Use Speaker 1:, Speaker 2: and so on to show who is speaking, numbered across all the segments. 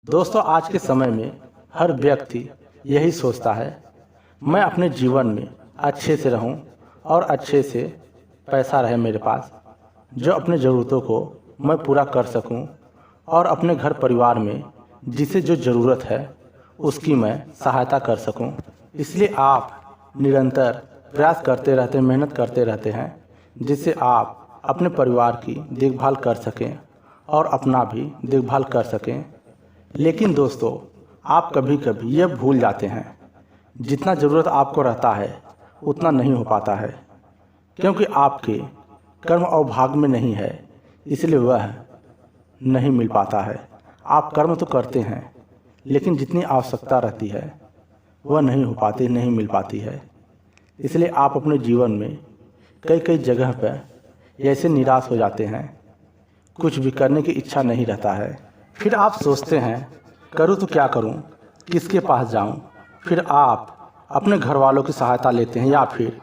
Speaker 1: दोस्तों, आज के समय में हर व्यक्ति यही सोचता है, मैं अपने जीवन में अच्छे से रहूं और अच्छे से पैसा रहे मेरे पास, जो अपने ज़रूरतों को मैं पूरा कर सकूं और अपने घर परिवार में जिसे जो ज़रूरत है उसकी मैं सहायता कर सकूं। इसलिए आप निरंतर प्रयास करते रहते, मेहनत करते रहते हैं, जिससे आप अपने परिवार की देखभाल कर सकें और अपना भी देखभाल कर सकें। लेकिन दोस्तों, आप कभी कभी यह भूल जाते हैं, जितना ज़रूरत आपको रहता है उतना नहीं हो पाता है, क्योंकि आपके कर्म और भाग में नहीं है, इसलिए वह नहीं मिल पाता है। आप कर्म तो करते हैं, लेकिन जितनी आवश्यकता रहती है वह नहीं हो पाती, नहीं मिल पाती है। इसलिए आप अपने जीवन में कई कई जगह पर ऐसे निराश हो जाते हैं, कुछ भी करने की इच्छा नहीं रहता है। फिर आप सोचते हैं, करूँ तो क्या करूँ, किसके पास जाऊँ। फिर आप अपने घर वालों की सहायता लेते हैं या फिर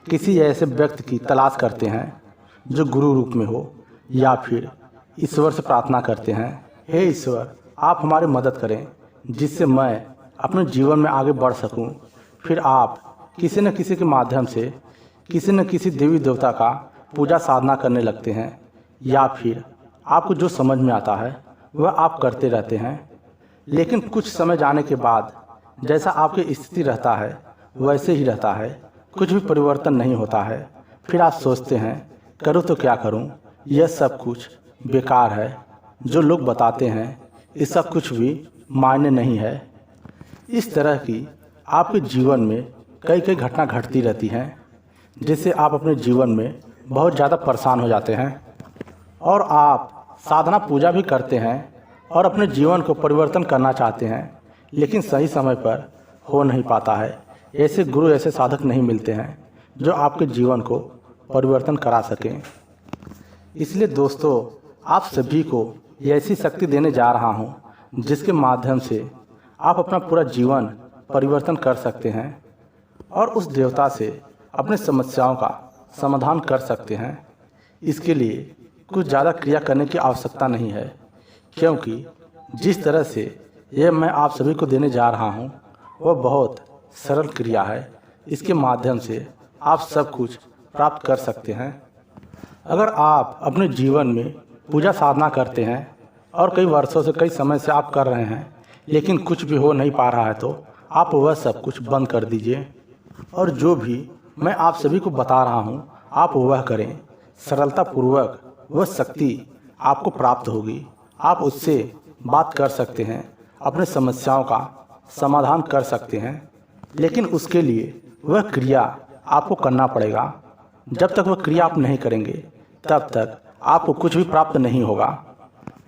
Speaker 1: किसी ऐसे व्यक्ति की तलाश करते हैं जो गुरु रूप में हो, या फिर ईश्वर से प्रार्थना करते हैं, हे ईश्वर, आप हमारी मदद करें जिससे मैं अपने जीवन में आगे बढ़ सकूं। फिर आप किसी न किसी के माध्यम से किसी न किसी देवी देवता का पूजा साधना करने लगते हैं, या फिर आपको जो समझ में आता है वह आप करते रहते हैं। लेकिन कुछ समय जाने के बाद जैसा आपकी स्थिति रहता है वैसे ही रहता है, कुछ भी परिवर्तन नहीं होता है। फिर आप सोचते हैं, करूँ तो क्या करूँ, यह सब कुछ बेकार है, जो लोग बताते हैं इसका कुछ भी मायने नहीं है। इस तरह की आपके जीवन में कई कई घटना घटती रहती हैं, जिससे आप अपने जीवन में बहुत ज़्यादा परेशान हो जाते हैं और आप साधना पूजा भी करते हैं और अपने जीवन को परिवर्तन करना चाहते हैं, लेकिन सही समय पर हो नहीं पाता है। ऐसे गुरु, ऐसे साधक नहीं मिलते हैं जो आपके जीवन को परिवर्तन करा सकें। इसलिए दोस्तों, आप सभी को ऐसी शक्ति देने जा रहा हूं, जिसके माध्यम से आप अपना पूरा जीवन परिवर्तन कर सकते हैं और उस देवता से अपने समस्याओं का समाधान कर सकते हैं। इसके लिए कुछ ज़्यादा क्रिया करने की आवश्यकता नहीं है, क्योंकि जिस तरह से यह मैं आप सभी को देने जा रहा हूं वह बहुत सरल क्रिया है। इसके माध्यम से आप सब कुछ प्राप्त कर सकते हैं। अगर आप अपने जीवन में पूजा साधना करते हैं और कई वर्षों से, कई समय से आप कर रहे हैं, लेकिन कुछ भी हो नहीं पा रहा है, तो आप वह सब कुछ बंद कर दीजिए और जो भी मैं आप सभी को बता रहा हूं आप वह करें। सरलतापूर्वक वह शक्ति आपको प्राप्त होगी। आप उससे बात कर सकते हैं, अपने समस्याओं का समाधान कर सकते हैं, लेकिन उसके लिए वह क्रिया आपको करना पड़ेगा। जब तक वह क्रिया आप नहीं करेंगे तब तक आपको कुछ भी प्राप्त नहीं होगा।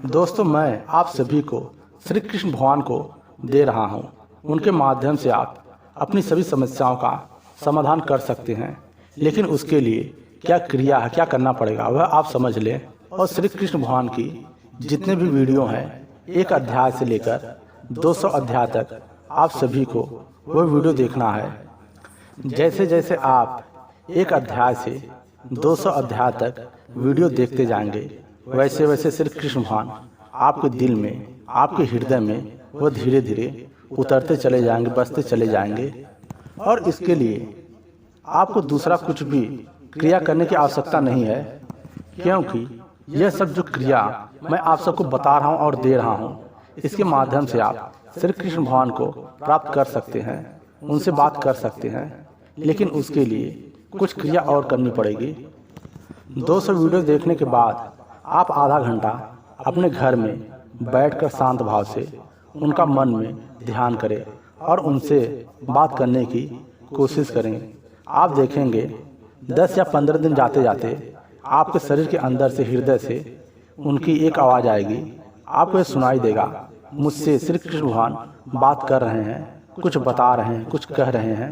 Speaker 1: दोस्तों, मैं आप सभी को श्री कृष्ण भगवान को दे रहा हूँ, उनके माध्यम से आप अपनी सभी समस्याओं का समाधान कर सकते हैं। लेकिन उसके लिए क्या क्रिया है, क्या करना पड़ेगा, वह आप समझ लें। और श्री कृष्ण भगवान की जितने भी वीडियो हैं, एक अध्याय से लेकर 200 अध्याय तक, आप सभी को वह वीडियो देखना है। जैसे जैसे आप एक अध्याय से 200 अध्याय तक वीडियो देखते जाएंगे, वैसे वैसे श्री कृष्ण भगवान आपके दिल में, आपके हृदय में वह धीरे धीरे उतरते चले जाएंगे, बसते चले जाएंगे। और इसके लिए आपको दूसरा कुछ भी क्रिया करने की आवश्यकता नहीं है, क्योंकि यह सब जो क्रिया मैं आप सबको बता रहा हूँ और दे रहा हूँ, इसके माध्यम से आप श्री कृष्ण भगवान को प्राप्त कर सकते हैं, उनसे बात कर सकते हैं। लेकिन उसके लिए कुछ क्रिया और करनी पड़ेगी। 200 वीडियो देखने के बाद आप आधा घंटा अपने घर में बैठकर शांत भाव से उनका मन में ध्यान करें और उनसे बात करने की कोशिश करें। आप देखेंगे 10 या 15 दिन जाते जाते आपके शरीर के अंदर से, हृदय से उनकी एक आवाज़ आएगी, आपको ये सुनाई देगा, मुझसे श्री कृष्ण भगवान बात कर रहे हैं, कुछ बता रहे हैं, कुछ कह रहे हैं।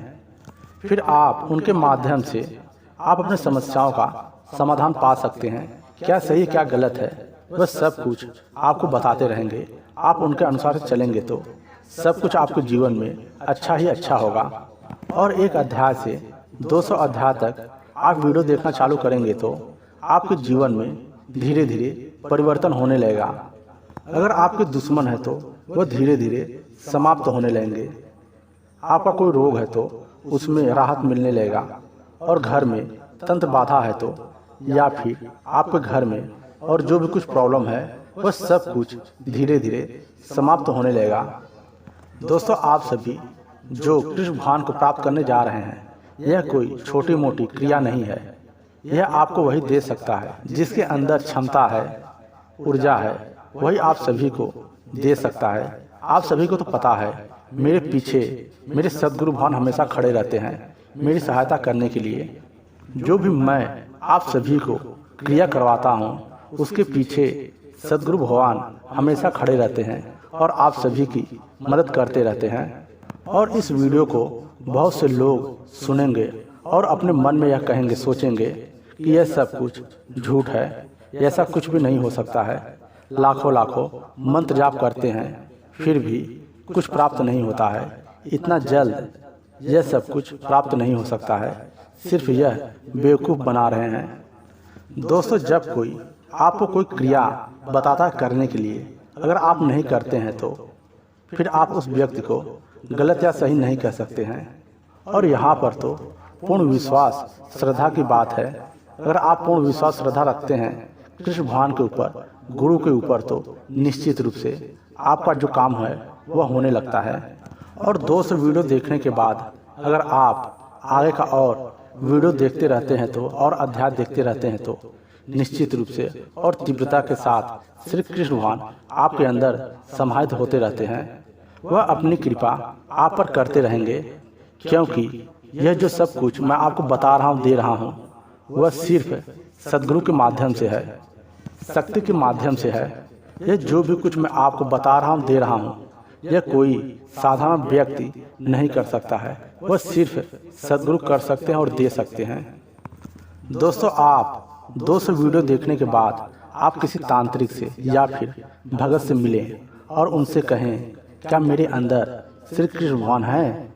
Speaker 1: फिर आप उनके माध्यम से आप अपने समस्याओं का समाधान पा सकते हैं। क्या सही, क्या गलत है, वह सब कुछ आपको बताते रहेंगे। आप उनके अनुसार चलेंगे तो सब कुछ आपके जीवन में अच्छा ही अच्छा होगा। और एक अध्याय से 200 अध्याय तक आप वीडियो देखना चालू करेंगे तो आपके जीवन में धीरे धीरे परिवर्तन होने लगेगा। अगर आपके दुश्मन है तो वह धीरे धीरे समाप्त होने लगेंगे। आपका कोई रोग है तो उसमें राहत मिलने लगेगा, और घर में तंत्र बाधा है तो, या फिर आपके घर में और जो भी कुछ प्रॉब्लम है वह सब कुछ धीरे धीरे समाप्त होने लगेगा। दोस्तों, आप सभी जो कृष्ण भगवान को प्राप्त करने जा रहे हैं, यह कोई छोटी मोटी क्रिया नहीं है। यह आपको वही दे सकता है जिसके अंदर क्षमता है, ऊर्जा है, वही आप सभी को दे सकता है। आप सभी को तो पता है, मेरे पीछे मेरे सद्गुरु भगवान हमेशा खड़े रहते हैं मेरी सहायता करने के लिए। जो भी मैं आप सभी को क्रिया करवाता हूँ, उसके पीछे सद्गुरु भगवान हमेशा खड़े रहते हैं और आप सभी की मदद करते रहते हैं। और इस वीडियो को बहुत से लोग सुनेंगे और अपने मन में यह कहेंगे, सोचेंगे कि यह सब कुछ झूठ है, ऐसा कुछ भी नहीं हो सकता है। लाखों लाखों मंत्र जाप करते हैं फिर भी कुछ प्राप्त नहीं होता है। इतना जल्द यह सब कुछ प्राप्त नहीं हो सकता है, सिर्फ यह बेवकूफ़ बना रहे हैं। दोस्तों, जब कोई आपको कोई क्रिया बताता है करने के लिए, अगर आप नहीं करते हैं तो फिर आप उस व्यक्ति को गलत या सही नहीं कह सकते हैं। और यहाँ पर तो पूर्ण विश्वास श्रद्धा की बात है। अगर आप पूर्ण विश्वास श्रद्धा रखते हैं कृष्ण भगवान के ऊपर, गुरु के ऊपर, तो निश्चित रूप से आपका जो काम है वह होने लगता है। और 200 वीडियो देखने के बाद अगर आप आगे का और वीडियो देखते रहते हैं तो, और अध्याय देखते रहते हैं तो निश्चित रूप से और तीव्रता के साथ श्री कृष्ण भगवान आपके अंदर समाहित होते रहते हैं। वह अपनी कृपा आप पर करते रहेंगे, क्योंकि यह जो सब कुछ मैं आपको बता रहा हूँ, दे रहा हूँ, वह सिर्फ सद्गुरु के माध्यम से है, शक्ति के माध्यम से है। यह जो भी कुछ मैं आपको बता रहा हूँ, दे रहा हूँ, यह कोई साधारण व्यक्ति नहीं कर सकता है, वह सिर्फ सद्गुरु कर सकते हैं और दे सकते हैं। दोस्तों, आप 200 वीडियो देखने के बाद आप किसी तांत्रिक से या फिर भगत से मिलें और उनसे कहें, क्या मेरे अंदर श्री कृष्ण भगवान हैं?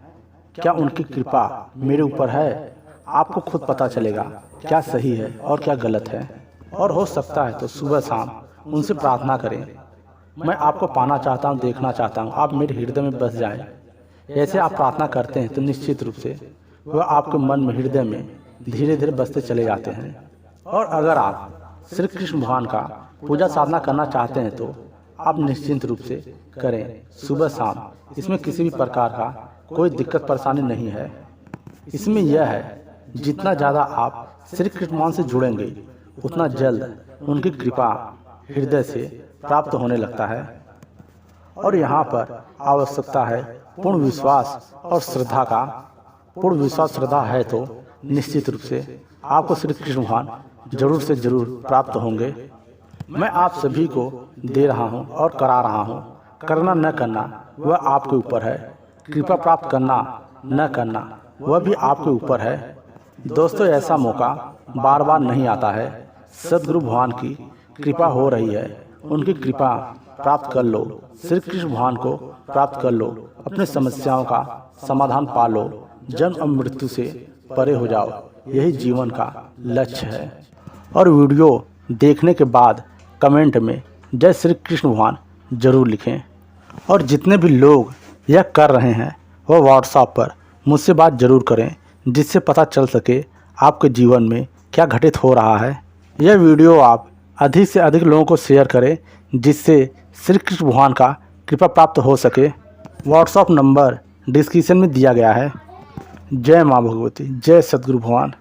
Speaker 1: क्या उनकी कृपा मेरे ऊपर है? आपको खुद पता चलेगा क्या सही है और क्या गलत है। और हो सकता है तो सुबह शाम उनसे प्रार्थना करें, मैं आपको पाना चाहता हूँ, देखना चाहता हूँ, आप मेरे हृदय में बस जाएं। ऐसे आप प्रार्थना करते हैं तो निश्चित रूप से वह आपके मन में, हृदय में धीरे धीरे बसते चले जाते हैं। और अगर आप श्री कृष्ण भगवान का पूजा साधना करना चाहते हैं तो आप निश्चिंत रूप से करें, सुबह शाम। इसमें किसी भी प्रकार का कोई दिक्कत परेशानी नहीं है। इसमें यह है, जितना ज़्यादा आप श्री कृष्ण भगवान से जुड़ेंगे उतना जल्द उनकी कृपा हृदय से प्राप्त होने लगता है। और यहाँ पर आवश्यकता है पूर्ण विश्वास और श्रद्धा का। पूर्ण विश्वास श्रद्धा है तो निश्चित रूप से आपको श्री कृष्ण भगवान जरूर से जरूर प्राप्त होंगे। मैं आप सभी को दे रहा हूँ और करा रहा हूँ। करना न करना वह आपके ऊपर है, कृपा प्राप्त करना न करना वह भी आपके ऊपर है। दोस्तों, ऐसा मौका बार बार नहीं आता है। सद्गुरु भगवान की कृपा हो रही है, उनकी कृपा प्राप्त कर लो, श्री कृष्ण भगवान को प्राप्त कर लो, अपने समस्याओं का समाधान पा लो, जन्म और मृत्यु से परे हो जाओ। यही जीवन का लक्ष्य है। और वीडियो देखने के बाद कमेंट में जय श्री कृष्ण भगवान जरूर लिखें। और जितने भी लोग यह कर रहे हैं वह व्हाट्सएप पर मुझसे बात जरूर करें, जिससे पता चल सके आपके जीवन में क्या घटित हो रहा है। यह वीडियो आप अधिक से अधिक लोगों को शेयर करें, जिससे श्री कृष्ण भगवान का कृपा प्राप्त हो सके। व्हाट्सएप नंबर डिस्क्रिप्शन में दिया गया है। जय माँ भगवती, जय सद्गुरु भगवान।